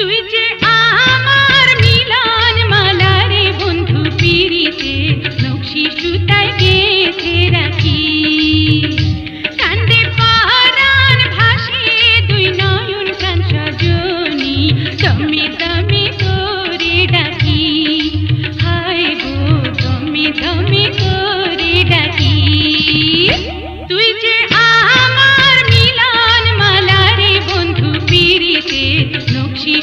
তুই যে আমার মিলন মালা রে বন্ধু পিরিতে নকশি সুতায় গেঁথে রাখি কান্দে পরাণ ভাসে দুই নয়ন প্রাণ সজনী দমে দমে করে ডাকি হায় গো দমে দমে করে ডাকি তুই যে আমার মিলন মালা রে বন্ধু পিরিতে নকশি